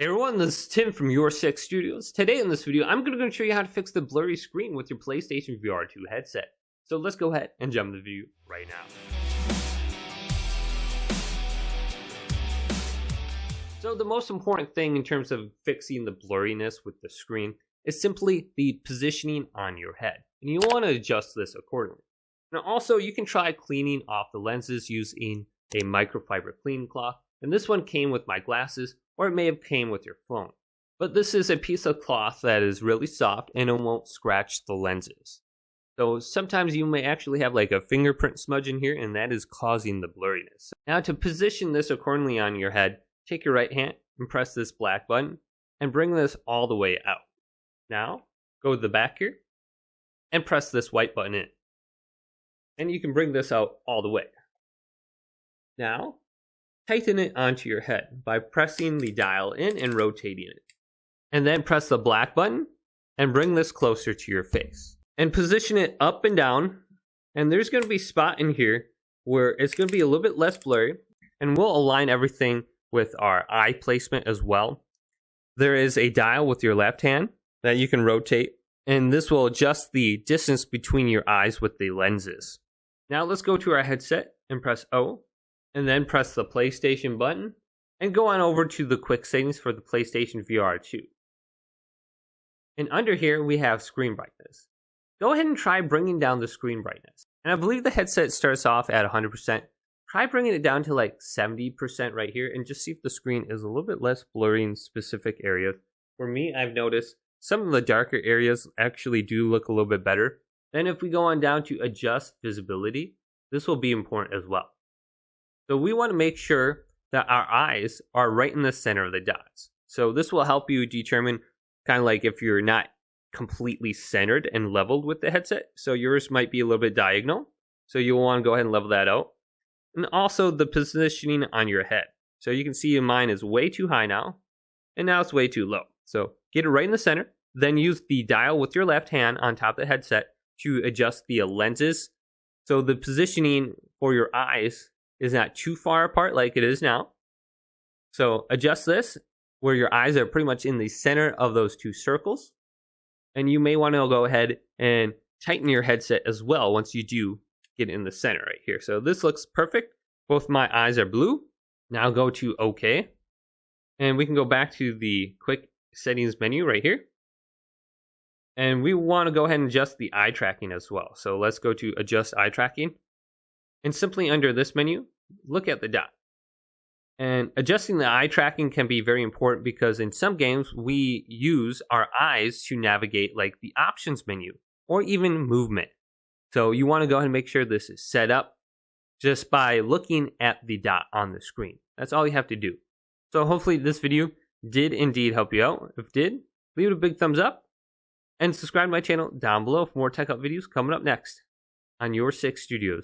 Hey everyone, this is Tim from YourSixGaming. Today in this video, I'm going to show you how to fix the blurry screen with your PlayStation VR 2 headset. So let's go ahead and jump into the video right now. So the most important thing in terms of fixing the blurriness with the screen is simply the positioning on your head. And you want to adjust this accordingly. Now also, you can try cleaning off the lenses using a microfiber cleaning cloth. And this one came with my glasses, or it may have came with your phone. But this is a piece of cloth that is really soft and it won't scratch the lenses. So sometimes you may actually have like a fingerprint smudge in here, and that is causing the blurriness. Now to position this accordingly on your head, take your right hand and press this black button and bring this all the way out. Now go to the back here and press this white button in. And you can bring this out all the way. Now tighten it onto your head by pressing the dial in and rotating it. And then press the black button and bring this closer to your face. And position it up and down. And there's going to be a spot in here where it's going to be a little bit less blurry. And we'll align everything with our eye placement as well. There is a dial with your left hand that you can rotate. And this will adjust the distance between your eyes with the lenses. Now let's go to our headset and press O. And then press the PlayStation button and go on over to the quick settings for the PlayStation VR 2. And under here we have screen brightness. Go ahead and try bringing down the screen brightness. And I believe the headset starts off at 100%. Try bringing it down to like 70% right here and just see if the screen is a little bit less blurry in specific areas. For me, I've noticed some of the darker areas actually do look a little bit better. Then if we go on down to adjust visibility, this will be important as well. So we want to make sure that our eyes are right in the center of the dots. So this will help you determine kind of like if you're not completely centered and leveled with the headset. So yours might be a little bit diagonal. So you'll want to go ahead and level that out. And also the positioning on your head. So you can see mine is way too high now. And now it's way too low. So get it right in the center. Then use the dial with your left hand on top of the headset to adjust the lenses. So the positioning for your eyes is not too far apart like it is now. So adjust this where your eyes are pretty much in the center of those two circles. And you may want to go ahead and tighten your headset as well once you do get in the center right here. So this looks perfect. Both my eyes are blue. Now go to OK. And we can go back to the quick settings menu right here. And we want to go ahead and adjust the eye tracking as well. So let's go to adjust eye tracking. And simply under this menu, look at the dot. And adjusting the eye tracking can be very important because in some games we use our eyes to navigate like the options menu or even movement. So you want to go ahead and make sure this is set up just by looking at the dot on the screen. That's all you have to do. So hopefully this video did indeed help you out. If it did, leave it a big thumbs up and subscribe to my channel down below for more tech up videos coming up next on YourSixGaming.